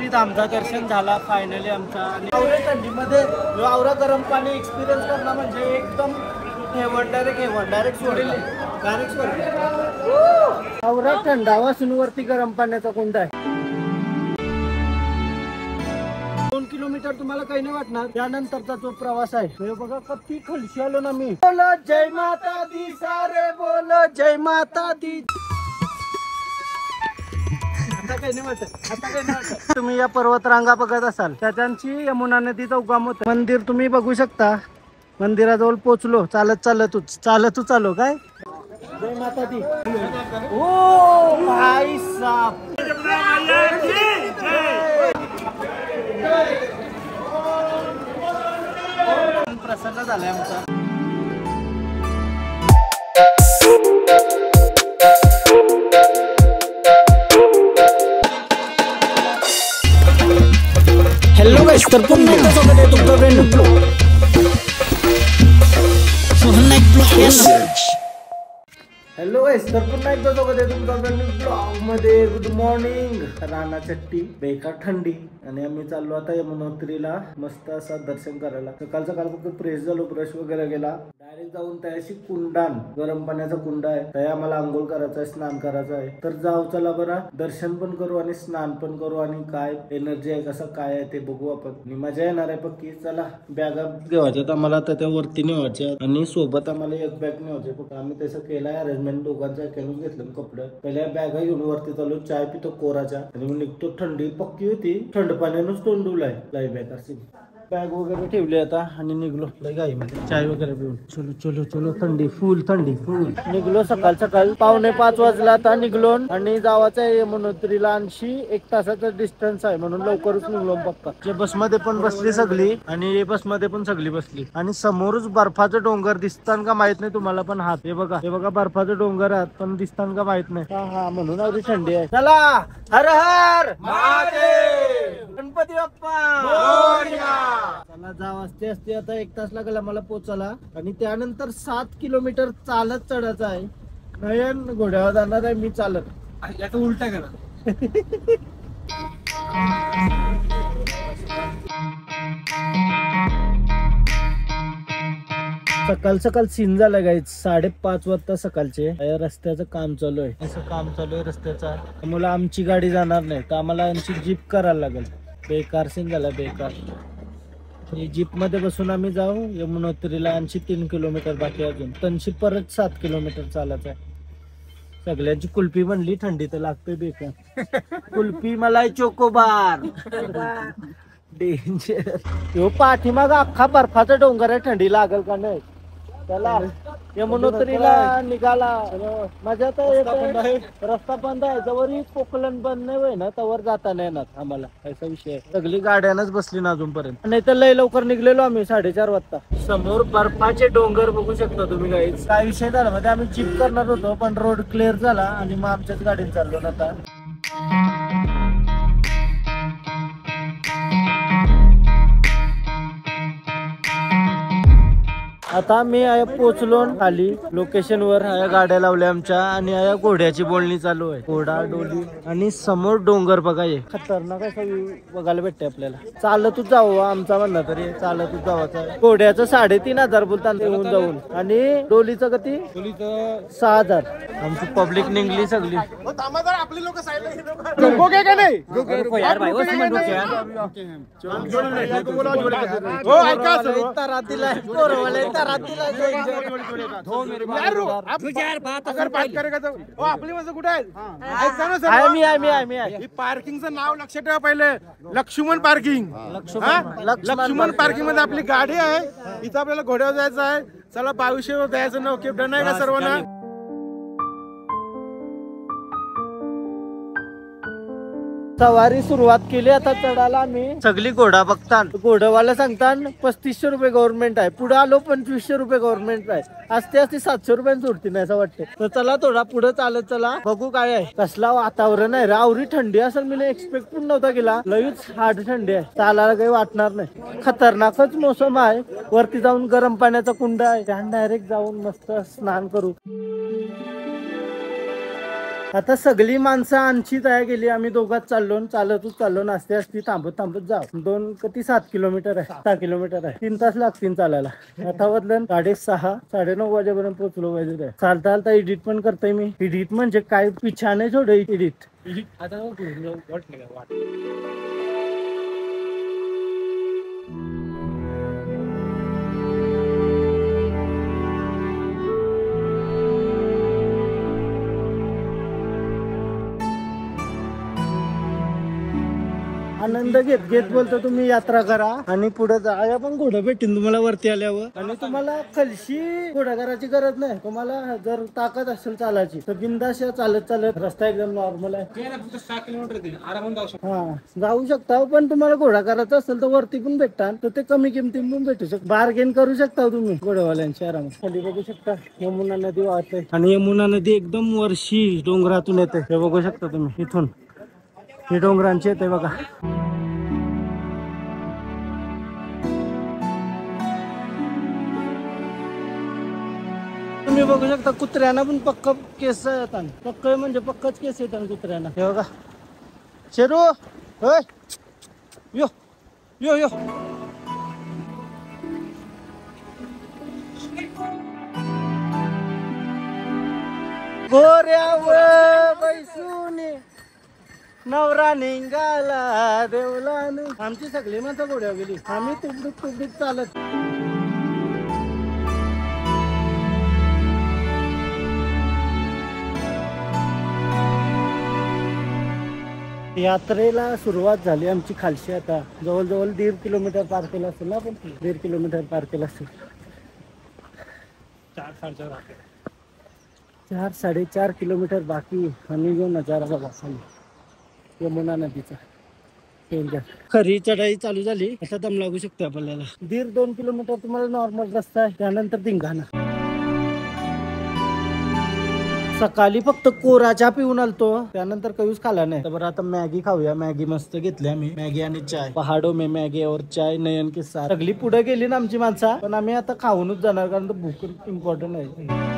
धामचा दर्शन झाला फायनली आमचा. आणि थंडीमध्ये आवरा गरम पाणी एक्सपिरियन्स करणं म्हणजे एकदम डायरेक्ट सोडेल आवरा थंडावा सुनवरती गरम पाण्याचा कुंड आहे. 2 किलोमीटर तुम्हाला काही नाही वाटणार. त्यानंतरचा जो प्रवास आहे हे बघा किती खालशी आलो ना मी. बोलो जय माता दी सारे बोलो जय माता दी. आता काही नाही वाटत. तुम्ही या पर्वतरांगा बघत असाल त्याच्यांची यमुना नदीचा उगम होत. मंदिर तुम्ही बघू शकता. मंदिराजवळ पोचलो. चालतच आलो काय. जय माता दी. ओ भाई साहब प्रसन्न झालाय आमचा. हॅलो गाइस, तर पुन्हा एकदा स्वागत आहे तुमचं friend Sohan Naik blog. Hello guys, तर पुन्हा एकदा स्वागत आहे तुमचं फ्रेंड ब्लॉग मध्ये. Good morning. राणा चट्टी बेकार थंडी आणि आम्ही चाललो आता यमुनोत्रीला मस्त असा दर्शन करायला. सकाळ फक्त फ्रेश झालो, ब्रश वगैरे केला, डायरेक्ट जाऊन त्याशी कुंडान गरम पाण्याचा कुंड आहे त्या आम्हाला आंघोळ करायचं आहे, स्नान करायचं आहे. तर जाऊ चला बरा, दर्शन पण करू आणि स्नान पण करू आणि काय एनर्जी आहे कसं काय आहे ते बघू आपण. आणि मजा येणार आहे पक्की. चला बॅगा घेवायच्यात आम्हाला तर त्या वरती नेवायच्या आणि सोबत आम्हाला एक बॅग नेवायचे. फक्त आम्ही तसं केलंय अरेंजमेंट दोघांचं केलं घेतलं कपडे. पहिल्या बॅगा घेऊन वरती चालू, चाय पितो कोराच्या आणि मग निघतो. थंडी पक्की होती, थंड पाण्यानंच तोंड डुलाय लाई बॅग अशी. बॅग वगैरे ठेवली आता आणि निघलो गाईमध्ये चाय वगैरे पिऊन. चलो थंडी फुल निघलो. सकाळ 4:45 वाजला आता निघलो आणि जावाचं आहे यमुनोत्रीला. 1 तासाचं डिस्टन्स आहे म्हणून लवकरच निघलो पक्का. जे बसमध्ये पण बसली सगळी आणि बसमध्ये पण सगळी बसली. आणि समोरच बर्फाचं डोंगर दिसतान का माहित नाही तुम्हाला पण. हात हे बघा बर्फाचं डोंगर आहात पण दिसतान का माहित नाही. हा म्हणून अगदी थंडी आहे. चला हर हर महादेव गणपती बाप्पा. चला जाव असते आता 1 तास लागला मला पोचायला. आणि त्यानंतर 7 किलोमीटर चालत चढायचं आहे. नयन घोड्यावर जाणार आहे, मी चालत. याचा उलटा करा. सकाळ सीन झालाय गाईज. 5:30 वाजता सकाळचे. रस्त्याचं काम चालू आहे. असं काम चालू आहे रस्त्याचं. त्यामुळे आमची गाडी जाणार नाही तर आम्हाला आमची जीप करायला लागेल. बेकार सीन झाला बेकार. जीप मध्ये बसून आम्ही जाऊ यमुनोत्रीला. 3 किलोमीटर बाकी अजून. तनशी परत 7 किलोमीटर चालायचं आहे. सगळ्यांची कुल्फी म्हणली, थंडी तर लागते बेकार. कुल्फी मलाई चोकोबार डेंजर. हो पाठीमाग अख्खा बर्फाचा डोंगर आहे. थंडी लागल का नाही. चला यमुनोत्रीला निघाला. मजा तर रस्ता बंद आहे. जवळ कोकलन बंद नाही होय ना तवर जाता नाही येणार आम्हाला. असा विषय आहे. सगळी गाड्यानच बसली ना अजूनपर्यंत. नाही तर लय लवकर निघलेलो आम्ही 4:30 वाजता. समोर बर्फाचे डोंगर बघू शकता तुम्ही गाईज. काय विषय झाला मध्ये आम्ही जीप करणार होतो पण रोड क्लिअर झाला आणि मग आमच्याच गाडीत चाललो ना आता. आता मी पोचलो खाली लोकेशन वर. गाड्या लावल्या आमच्या आणि घोड्याची बोलणी चालू आहे. घोडा डोली आणि समोर डोंगर बघा. हे खतरनाक असं बघायला भेटते आपल्याला. चालतच जावं आमचा म्हणणं तरी. चालतच जावाचं. घोड्याचं 3,500 बोलतात येऊन जाऊन. आणि डोलीचं किती? 6,000. आमची पब्लिक निघली सगळी. आपली लोक पार्किंगचं नाव लक्षात ठेवा पहिले. लक्ष्मण पार्किंग. लक्ष्मण पार्किंग मध्ये आपली गाडी आहे. इथं आपल्याला घोड्यावर जायचं आहे. चला 2200 द्यायचं. नोके डन आहे का सर्वांना. सवारी सुरुवात केली आता चढायला. आम्ही सगळी घोडा बघता. घोडवाला सांगता 3500 रुपये गव्हर्नमेंट आहे. पुढे आलो 2500 रुपये गव्हर्नमेंट आहे. असते 700 रुपये सोडती नाही असं वाटतं. तर चला थोडा पुढे चालत चला बघू काय आहे. कसला वातावरण आहे. आवरी थंडी असेल. मी एक्सपेक्ट पण नव्हता केला. लईच हार्ड थंडी आहे. चालायला काही वाटणार नाही. खतरनाकच मोसम आहे. वरती जाऊन गरम पाण्याचा कुंड आहे. त्या डायरेक्ट जाऊन मस्त स्नान करू. आता सगळी माणसं आमची तयार केली. आम्ही दोघात चालतच चाललो. नाश्ते असती थांबत जाऊ. 7 किलोमीटर आहे, 6 किलोमीटर आहे. 3 तास लागतील चालायला. आता बदलन 6:30 9:30 वाजेपर्यंत पोहोचलो पाहिजे. चालता एडिट पण करतोय मी. एडिट म्हणजे काय पिछाने थोडं एडिट. आनंद घेत बोलतो तुम्ही यात्रा करा आणि पुढे जा. पण घोडं भेटेन तुम्हाला वरती आल्यावर. आणि तुम्हाला कलशी घोडा करायची गरज नाही. तुम्हाला जर ताकद असेल चालायची तर बिंदास चालत रस्ता एकदम नॉर्मल आहे. 6 किलोमीटर हा जाऊ शकता. पण तुम्हाला घोडा करायचा असेल तर वरती पण भेटतात. तर ते कमी किमतीत पण भेटू शकतो. बार्गेन करू शकता तुम्ही घोड्यावाल्यांच्या आरामात. खाली बघू शकता यमुना नदी वाहते. आणि यमुना नदी एकदम वर्षी डोंगरातून येते. हे बघू शकता तुम्ही इथून. हे डोंगरांचे येते बघा. तुम्ही बघू शकता कुत्र्यांना पण पक्क केस येतात. पक्क म्हणजे पक्कच केस येतात कुत्र्यांना. हे बघा शेरू होय यो यो यो. गोऱ्यावर बैसून नवरा निघाला देवलाने. आमची सगळी माणसं घोड्या गेली. आम्ही तुकडीत चालत. यात्रेला सुरुवात झाली आमची खालशी. आता जवळजवळ 1.5 किलोमीटर पार केलं असेल ना. पण 1.5 किलोमीटर पार केलं असेल. 4-4.5 किलोमीटर बाकी. आणि जो नजारा बघा खाली यमुना नदीचा. खरी चढाई चालू झाली. आता दम लागू शकतो आपल्याला. 1.5-2 किलोमीटर तुम्हाला नॉर्मल रस्ता आहे. त्यानंतर धिंगाणा. सकाळी फक्त कोरा चहा पिऊन आलतो. त्यानंतर काहीच खाला नाही. तर बरं आता मॅगी खाऊया. मॅगी मस्त घेतली आम्ही. मॅगी आणि चाय. पहाडो में मॅगी और चाय नयन के साथ. सगळी पुढे गेली ना आमची माणसं. पण आम्ही आता खाऊनच जाणार कारण भूक इम्पॉर्टंट आहे.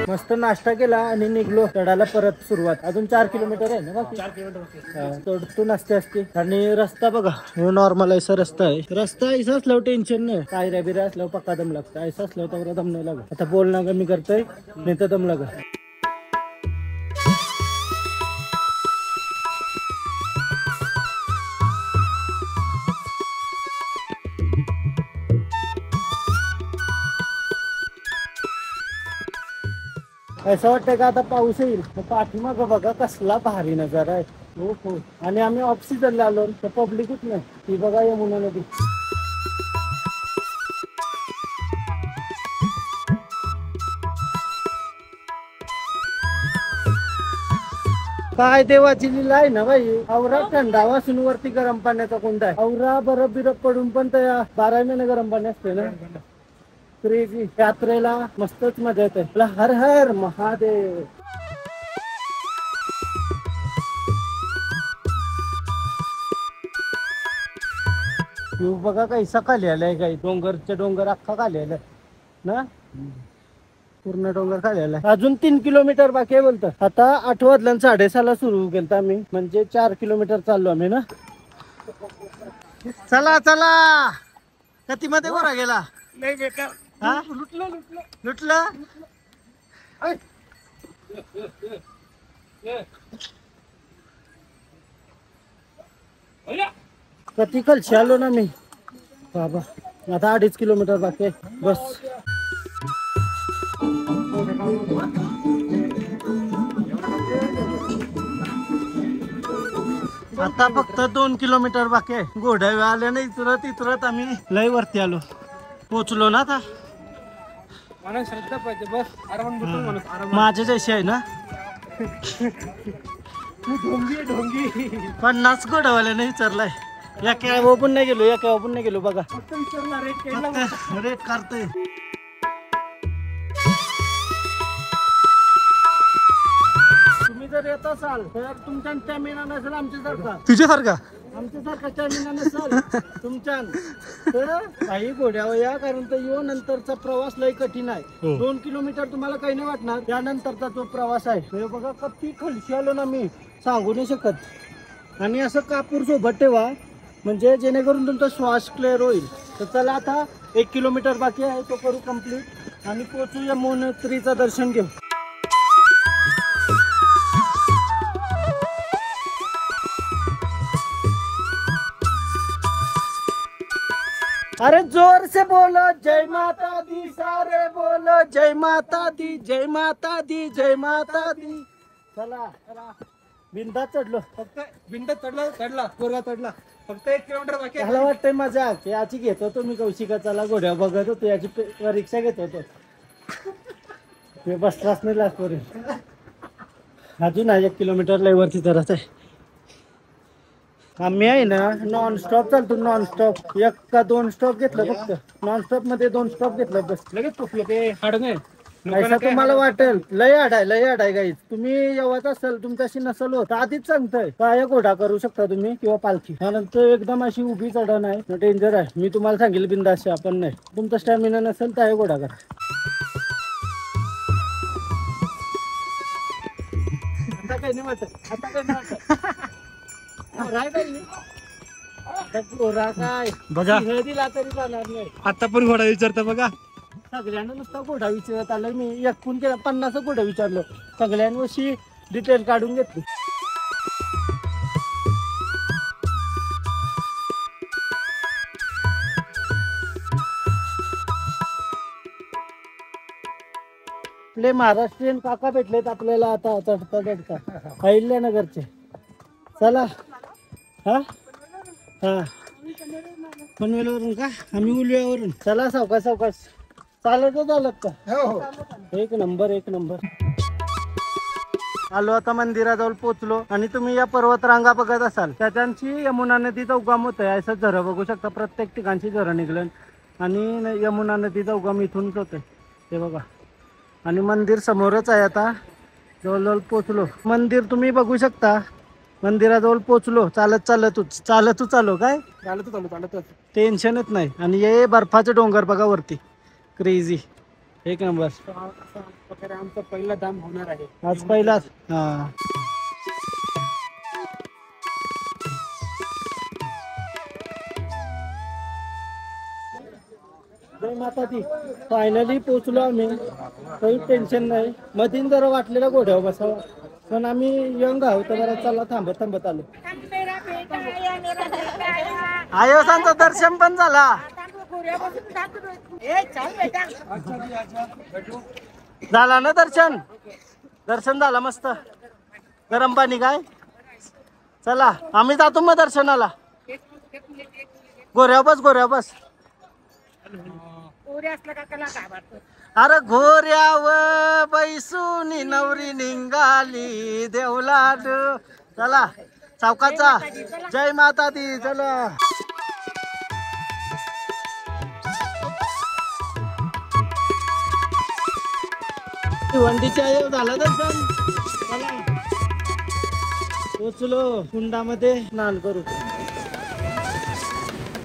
मस्त नाश्ता केला आणि निघलो चढायला परत सुरुवात. अजून 4 किलोमीटर आहे ना. 4 किलोमीटर चढतो नाश्ते असते. आणि रस्ता बघा हे नॉर्मल ऐसा रस्ता आहे. रस्ता ऐसा असल्यावर टेन्शन नाही. पायऱ्या बिऱ्या असल्यावर पक्का दम लागतं. ऐसा असल्यावर तर दम नाही लागत. आता बोलणं कमी करतोय नाही तर दम लागत. असं वाटतंय का आता पाऊस येईल. पाठीमाग बघा कसला भारी नजारा आहे. हो. आणि आम्ही ऑफ सीझनला आलो तर पब्लिकच नाही. ती बघा यमुना नदी. काय देवाची लीला आहे ना बाई. औरा थंडा वासून वरती गरम पाण्याचा कुंड आहे. औरा बरफ बिरफ पडून पण त्या 12 महिने गरम पाणी असते ना. यात्रेला मस्तच मजा येते. हर हर महादेव. बघा कैसा खाली आलाय. काही डोंगर अख्खा खाली आलाय ना. पूर्ण डोंगर खाली आलाय. अजून 3 किलोमीटर बाकी आहे बोलतात. आता 8 वाजल्या 6:30 सुरू केलं आम्ही. म्हणजे 4 किलोमीटर चाललो आम्ही ना. चला कधी मध्ये गोरा गेला. नाही बेकार. लुटलं. कधी खालशी आलो ना मी बाबा. आता 2.5 किलोमीटर बाकी आहे बस. आता फक्त 2 किलोमीटर बाकी आहे. घोड्या आल्याने इतरत आम्ही लय वरती आलो. पोचलो ना आता. श्रद्धा पाहिजे बस. आराम माझ्या जैशी आहे ना. ढोंगी 50 घोड्यावाल्याने विचारलाय. या केव्हा पण नाही गेलो बघा. रेट काढतोय. जर येत असाल तर तुमच्या स्टॅमिना नसेल आमच्यासारखा, तुझ्यासारखा आमच्यासारखा स्टॅमिना नसेल तुमच्या, तर काही घोड्यावर या, कारण तर येऊ नंतरचा प्रवास लय कठीण आहे. 2 किलोमीटर तुम्हाला काही नाही वाटणार, त्यानंतरचा जो प्रवास आहे हे बघा किती खालशी आलो ना, मी सांगू नाही शकत. आणि असं कापूर सोबत ठेवा म्हणजे जेणेकरून तुमचा श्वास क्लिअर होईल. तर चला आता 1 किलोमीटर बाकी आहे, तो करू कंप्लीट आणि पोचू यमुनोत्रीचं दर्शन घेऊ. अरे जोर से बोलो जय माता दी, सारे बोलो जय माता दी, जय माता दी, जय माता दी. चला चला बिंदा चढलो, फक्त बिंदा चढला कोरा चढला, फक्त 1 किलोमीटर बाकी. मला वाटतंय मजा याची घेत होतो मी, कौशिका चला घोड्या बघत होतो, याची परीक्षा घेत होतो. बसलाच नाही लास्टपर्यंत. अजून 1 किलोमीटर लय वरती तरच आहे. आम्ही आहे ना नॉनस्टॉप चालतो, नॉनस्टॉप 1 का 2 स्टॉप घेतलं फक्त. नॉनस्टॉप मध्ये 2 स्टॉप घेतलं बस, लगेच पोचलो. ते हाड नाही ऐसा तुम्हाला वाटेल लय हाड आहे गाईज. तुम्ही येवत असाल तुमच्याशी नसल होत आधीच सांगतोय, काय घोडा करू शकता तुम्ही किंवा पालखी. त्यानंतर एकदम अशी उभी चढण आहे, डेंजर आहे. मी तुम्हाला सांगेल बिंदाशी, आपण नाही. तुमचा स्टॅमिना नसेल तर घोडा करा. आता काही नाही वाटत, आता काही नाही वाटत. काय बघा दिला तरी जाणार नाही. आता पण घोडा विचारता बघा, सगळ्यांना नुसता घोडा विचारत आलं मी. 50 घोडा विचारलो, सगळ्यांवरशी डिटेल काढून घेतली. आपले महाराष्ट्रीयन काका भेटलेत आपल्याला आता चढता अहिल्यानगरचे. चला हा हा पनवेलवरून का, आम्ही उलव्यावरून. चला सावकाश सावकाश चालत का. हो 1 नंबर 1 नंबर. आलो आता मंदिराजवळ पोचलो. आणि तुम्ही या पर्वत रांगा बघत असाल त्याच्यांची यमुना नदीचा उगम होत आहे. असं झरं बघू शकता, प्रत्येक ठिकाणची झरं निघलं आणि यमुना नदीचा उगम इथूनच होतोय ते बघा. आणि मंदिर समोरच आहे. आता जवळजवळ पोचलो. मंदिर तुम्ही बघू शकता. मंदिराजवळ पोचलो. चालत चालू काय चालत टेन्शनच नाही. आणि हे बर्फाचे डोंगर बघा वरती, क्रेझी 1 नंबर. आमचा पहिला धाम होणार आहे आज, पहिलाच. हा जय माता दी. फायनली पोचलो आम्ही, काही टेन्शन नाही. मधीन जरा वाटलेला घोड्यावर बसावं, पण आम्ही यंग आहोत तर जरा चला थांबत आलो. आयोसांचं दर्शन पण झाला. झाला ना दर्शन झाला मस्त. गरम पाणी काय. चला आम्ही जातो मग दर्शनाला. गोऱ्या बस. अरे घोऱ्याव बैसूनी नवरी निघाली देवलाड. चला सावकाचा. जय माता दी. चला भिवंडीच्या झालं दर्शन. चला पोचलो. कुंडामध्ये स्नान करू.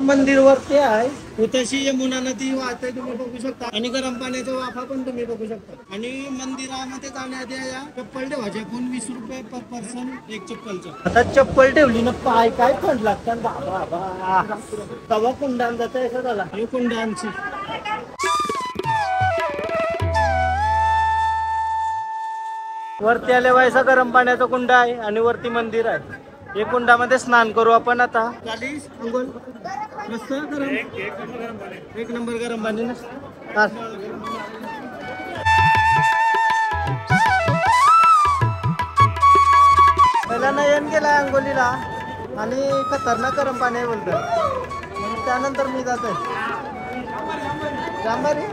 मंदिर वरती आहे, तशी यमुना नदी वाहते तुम्ही बघू शकता. आणि गरम पाण्याचा वाफा पण तुम्ही बघू शकता. आणि मंदिरामध्ये जाण्याआधी या चप्पल ठेवायचे. 20 रुपये पर पर्सन 1 चप्पलचं. आता चप्पल ठेवली ना पाय काय थंड लागतात बाबा. तवा कुंडान जात असं झाला. हे कुंडांची वरती आले व्हायचा गरम पाण्याचा कुंड आहे आणि वरती मंदिर आहे. हे कुंडामध्ये स्नान करू आपण आता. मस्त गरम 1 नंबर गरम पाणी ना. पहिला नयन गेला अंगोलीला आणि खतरनाक गरम पाणी बोलतो. त्यानंतर मी जात आहे जांभारी.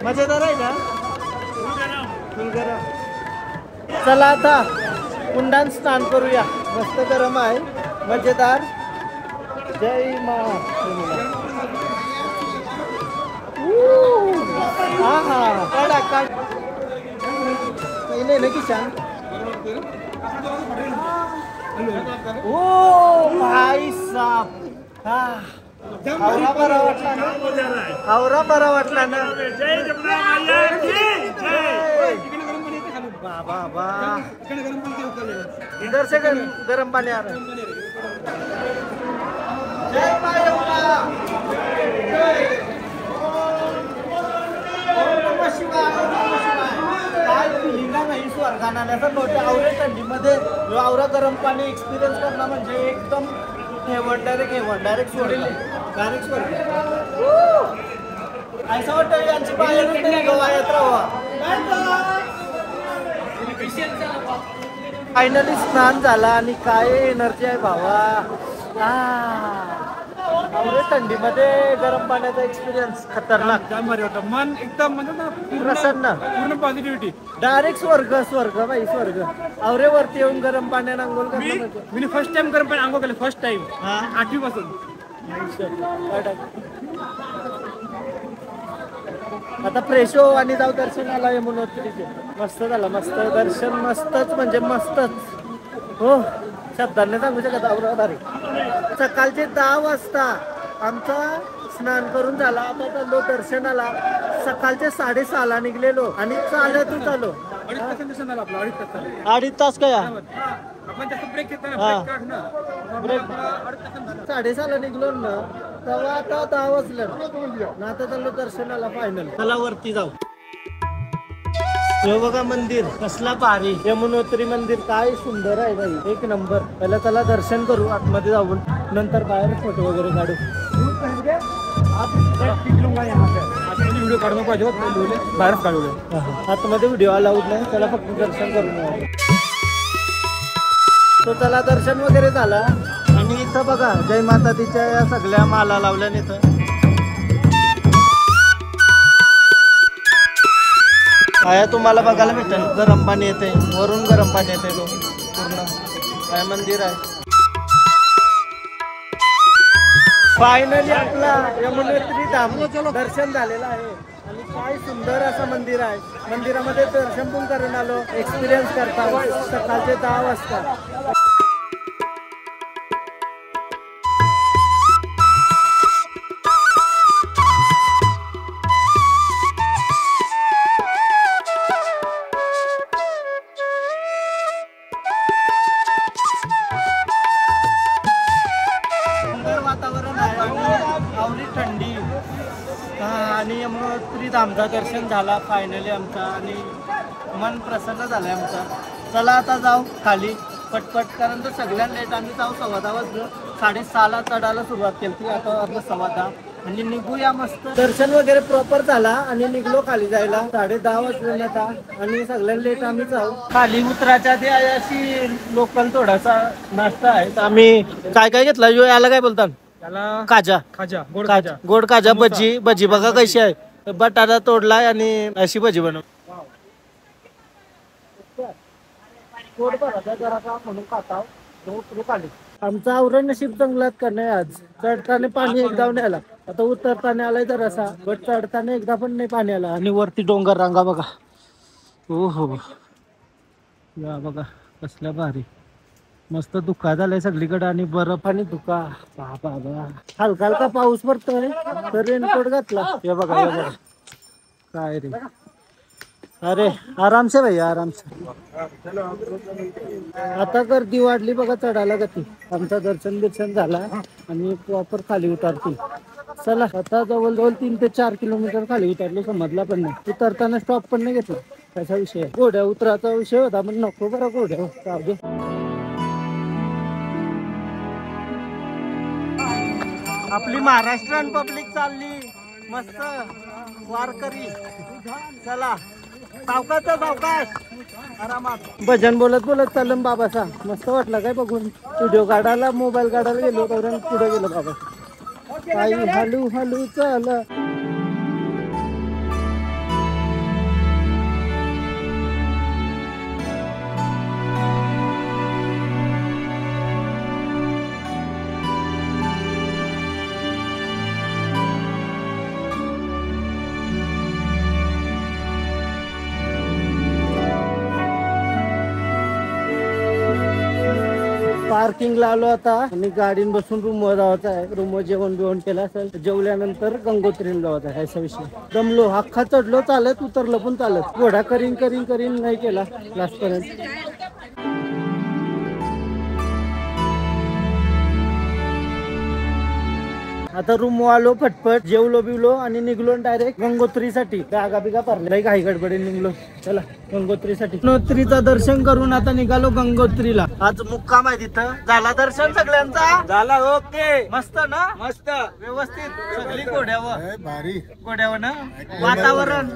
मजेदार आहे का. चला आता कुंडात स्नान करूया. मस्त गरम आहे, मजेदार. जय मा. हा हा काढा पहिले ना किशान. ओ भाई साहब, आवरा बरा वाटला ना, आवरा बरा वाटला ना. बाबा इधर से गरम पानी आ रहा है. जय मायंबा. काय फिलिंग आहे नाही स्वर्गात आल्याचं मोठ्या आवरे थंडीमध्ये आवरा गरम पाणी एक्सपिरियन्स करणं म्हणजे एकदम हेवन डायरेक्ट सोडेल डायरेक्ट स्वर्ग. असं वाटतं यांची बाहेर गोवायात राहावा. फायनली स्नान झाला आणि काय एनर्जी आहे भावा. आवरे थंडीमध्ये गरम पाण्याचा एक्सपिरियन्स खतरनाक. मन एकदम प्रसन्न, पूर्ण पॉझिटिव्हिटी. डायरेक्ट स्वर्ग भाई स्वर्ग. आवरे वरती येऊन गरम पाण्याने अंघोळ करणं. मी फर्स्ट टाइम गरम पाणी अंघोळ केलं, फर्स्ट टाइम 8वी पासून. आता फ्रेश हो आणि जाऊ दर्शनाला यमुनोत्रीचे. मस्त झालं, मस्त दर्शन, मस्तच म्हणजे मस्तच हो. शब्दांनी सांगू शकत. आवराधारी सकाळचे 10 वाजता आमचा स्नान करून झाला. आता चाललो दर्शनाला. सकाळचे 6:30 निघलेलो आणि चालतच आलो. 2.5 तास काय ब्रेक 6:30 निघलो ना, तेव्हा आता 10 वाजलं ना. आता चाललो दर्शनाला फायनल. चला वरती जाऊ. हे बघा मंदिर कसला भारी. यमुनोत्री मंदिर काय सुंदर आहे भाई, एक नंबर. पहिला चला दर्शन करू आतमध्ये जाऊन, नंतर बाहेर फोटो वगैरे काढू. व्हिडिओ काढणं पाहिजे बाहेर काढू. आतमध्ये व्हिडिओ अलाउड नाही, त्याला फक्त दर्शन करून. तो चला दर्शन वगैरे झाला आणि इथं बघा जय माता दीच्या या सगळ्या माला लावल्या इथं. काय तुम्हाला बघायला भेटेल. गरम पाणी येते वरून, गरम पाणी येते तो पूर्ण. काय मंदिर आहे. फायनली आपला यमुनोत्री धाम दर्शन झालेलं आहे आणि काय सुंदर असं मंदिर आहे. मंदिरामध्ये दर्शन पण करून आलो. एक्सपिरियन्स करता सकाळचे 10 वाजता. वातावरण आहे, आवरी थंडी आणि यमुनोत्री धामचा दर्शन झाला फायनली आमचा आणि मन प्रसन्न झालं आमचा. चला आता जाऊ खाली पटपट, कारण तर सगळ्यांना लेट. आम्ही जाऊ 10:15 वाजलं. 6:30 चढायला सुरुवात केली. आता वाजलं 10:15 आणि निघूया मस्त. दर्शन वगैरे प्रॉपर झाला आणि निघलो खाली जायला. 10:30 वाजले आता आणि सगळ्यांना लेट. आम्ही जाऊ खाली. उतराच्या आधी अशी लोकल थोडासा नाश्ता आहे. आम्ही काय काय घेतला याला काय बोलतात, काजा गोड काजा. भजी बघा कशी आहे. बटाटा तोडलाय आणि अशी भजी बनव. आमचा आवरण नशीब चांगलाच का नाही. आज चढताना पाणी एकदा नाही आला. आता उतरताना आलाय तर असा, बट चढताना एकदा पण नाही पाणी आला. आणि वरती डोंगर रांगा बघा. हो हो या बघा कसल्या भारी. मस्त धुका झालाय सगळीकडे आणि बर्फ आणि धुका. बाबा हलका हलका पाऊस पडतोय तर रेनकोट घातला. हे बघा हे बघा काय रे. अरे आराम से भैया आराम से. आता गर्दी वाढली बघा चढायला गती. आमचा दर्शन झाला आणि प्रॉपर खाली उतरती. चला आता जवळजवळ 3 ते 4 किलोमीटर खाली उतरलो. समजला पण नाही. उतरताना स्टॉप पण नाही घेतला. त्याचा विषय घोड्या उतराचा विषय होता. पण नको बरं घोड्या जाऊ दे. आपली महाराष्ट्रीयन पब्लिक चालली मस्त वारकरी. चला सावकाश आरामात. भजन बोलत चाललं बाबाचा. मस्त वाटलं काय बघून. व्हिडिओ काढायला मोबाईल काढायला गेलो तर पुढे गेलो बाबा. काही हलू चल. पार्किंगला आलो आता आणि गाडीन बसून रूमवर जायचं आहे. रूमवर जेवण बिवण केलं असेल, जेवल्यानंतर गंगोत्रीला जायचं आहे. असा विषय. दमलो, अख्खा चढलो चालत, उतरलो पण चालत. घोडा करीन नाही केला लास्ट पर्यंत. आता रूम आलो, फटफट जेवलो बिवलो आणि निघलो डायरेक्ट गंगोत्रीसाठी. बॅगा बिगा भरल्या, काही गडबडी निघलो. चला गंगोत्रीसाठी. गंगोत्रीचं दर्शन करून आता निघालो गंगोत्रीला. आज मुक्काम आहे तिथं. झाला दर्शन सगळ्यांचा? झाला. ओके. मस्त ना? मस्त व्यवस्थित सगळी घोड्यावर. भारी घोड्यावर ना? वातावरण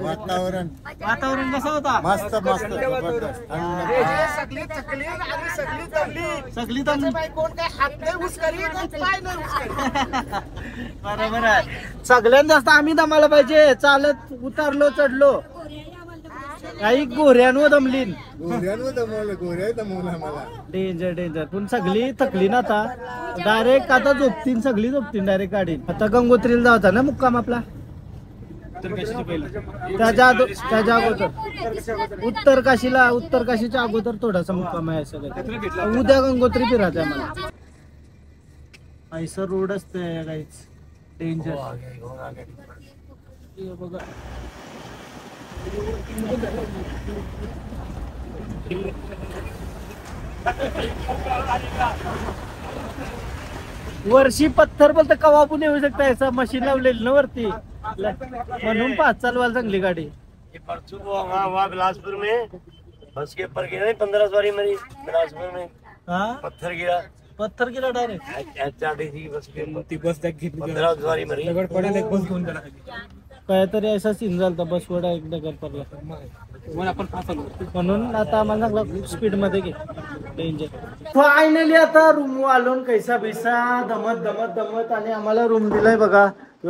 वातावरण कसं होता? मस्त मस्त जबरदस्त. सगळी दमली. बरोबर आहे. सगळ्यात जास्त आम्ही दमायला पाहिजे. चालत उतरलो चढलो, काही गोऱ्यांवर दमलीन. गोऱ्या दमवलं मला. डेंजर पण सगळी थकली ना आता. डायरेक्ट आता सगळी झोपतीन डायरेक्ट गाडी. आता गंगोत्रीला जायचा ना मुक्काम आपला. त्याच्या अगोदर उत्तर काशीच्या अगोदर थोडासा मुक्काम आहे सगळं. उद्या गंगोत्री फिरायचं आहे मला. ऐसा रोड असते काहीच डेंजर. बघा वर्षी पत्थर बोलतं कवा पण येऊ शकता. ऐसा मशीन लावलेली ना वरती, म्हणून पाच चालवायला चांगली गाडी. परसों वो वहाँ बिलासपुर में बस के ऊपर गिरा, 15 सवारी मरी बिलासपुर में. हाँ पत्थर गिरा डायरेक्ट. HRTC बस के ऊपर 15 सवारी मरी. काहीतरी असा सीन झाला बसवर एक दगड पडला, म्हणून आता आम्हाला चांगला स्पीड मध्ये घे. डेंजर. फायनली आता रूम आलो. कैसा बिसा दमत आणि आम्हाला रूम दिलाय बघा.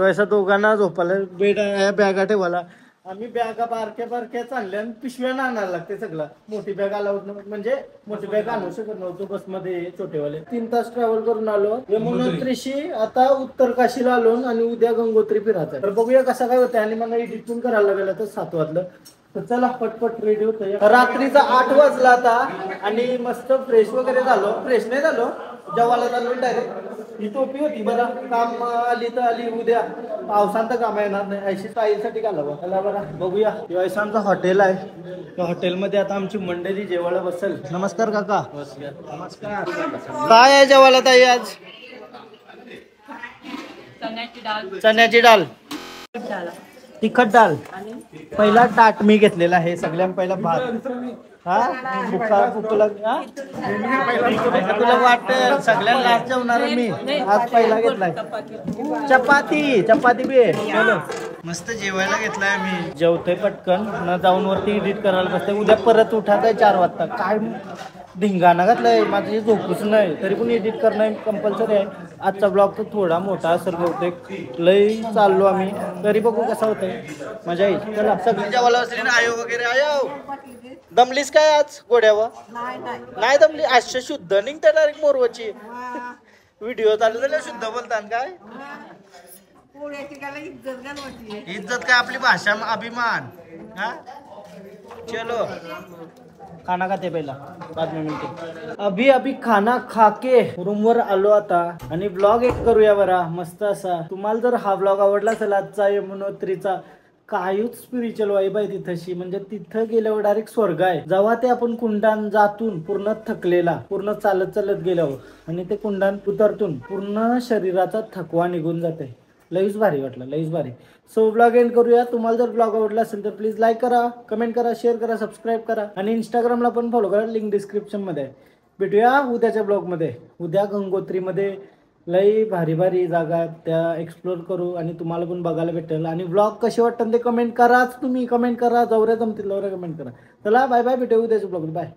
असा दोघांना झोपायला बेड, बॅगा ठेवायला. आम्ही बॅगा बारक्या चांगल्या पिशव्या आणायला लागते. सगळं मोठी बॅग अलाउड म्हणजे मोठी बॅग आणू शकत नव्हतो बसमध्ये. छोटेवाले 3 तास ट्रॅव्हल करून आलो. यमुनोत्रीशी आता उत्तर काशीला आलो आणि उद्या गंगोत्री फिरायचं. तर बघूया कसं काय होतं. आणि मला एडिट पण करायला लागलं तर 7 वाजलं. तर चला पटपट रेडी होतं. रात्रीचा 8 वाजला आता आणि मस्त फ्रेश वगैरे झालो. फ्रेश नाही झालो, जेवायला चाललो डायरेक्ट. ही टोपी होती बरं, काम आली तर आली. उद्या पावसांत काम येणार नाही, अशी स्टाईलसाठी घालावं. त्याला बरं बघूया. किंवा आमचं हॉटेल आहे. त्या हॉटेलमध्ये आता आमची मंडळी जेवायला बसेल. नमस्कार काका. नमस्कार. काय आहे जेवायला ताई आज? चण्याची डाळ, तिखट डाळ. पहिला ताट मी घेतलेला आहे. सगळ्यां पहिला भात. तुला वाटत सगळ्यांना लास्ट जेवणार मी. आज पहिला घेतलाय चपाती बी. चलो मस्त जेवायला घेतलाय मी. जेवतोय पटकन न जाऊन वरती एडिट करायला बसते. उद्या परत उठायचंय 4 वाजता. काय धिंगाणा घातलाय, माझी झोपूच नाही. तरी पण एडिट करणं कंपल्सरी आहे. आजचा ब्लॉग तर थोडा मोठा असेल बहुतेक. लई चाललो आम्ही, तरी बघू कसा होतंय. मजा येईल. चला सगळी जेवायला असली ना. आयो वगैरे आयो. दमलीस काय आज घोड्यावर? नाही दमली. अशा शुद्ध निघते डायरेक्ट मोरवची. व्हिडिओ चालू झाले शुद्ध बोलतात काय? इज्जत काय आपली भाषा, अभिमान. हा चलो खाना खाते पहिला, बाद में मिलते. अभी खाना खाके रूमवर आलो आता आणि ब्लॉग एक करूया बरा मस्त असा. तुम्हाला जर हा ब्लॉग आवडला असेल आजचा यमुनोत्रीचा, काहीच स्पिरिच्युअल वाईब आहे तिथंशी. म्हणजे तिथं गेल्यावर डायरेक्ट स्वर्ग आहे. जेव्हा ते आपण कुंडान जातून पूर्ण थकलेला, पूर्ण चालत गेल्यावर आणि ते कुंडान उतरतून पूर्ण शरीराचा थकवा निघून जाते. लईच भारी वाटलं, लईच भारी. सो ब्लॉग एंड करूया. तुम्हाला जर ब्लॉग आवडला असेल तर प्लीज लाईक करा, कमेंट करा, शेअर करा, सबस्क्राईब करा आणि इंस्टाग्रामला पण फॉलो करा. लिंक डिस्क्रिप्शन मध्ये आहे. भेटूया उद्याच्या ब्लॉग मध्ये. उद्या गंगोत्रीमध्ये लई भारी जागा आहेत, त्या एक्सप्लोर करू आणि तुम्हाला पण बघायला भेटेल. आणि ब्लॉग कसे वाटतात ते कमेंट कराच. तुम्ही कमेंट करा, जवळ जमतील लवकर कमेंट करा. चला बाय बाय. भेटूया उद्याच्या ब्लॉग. बाय.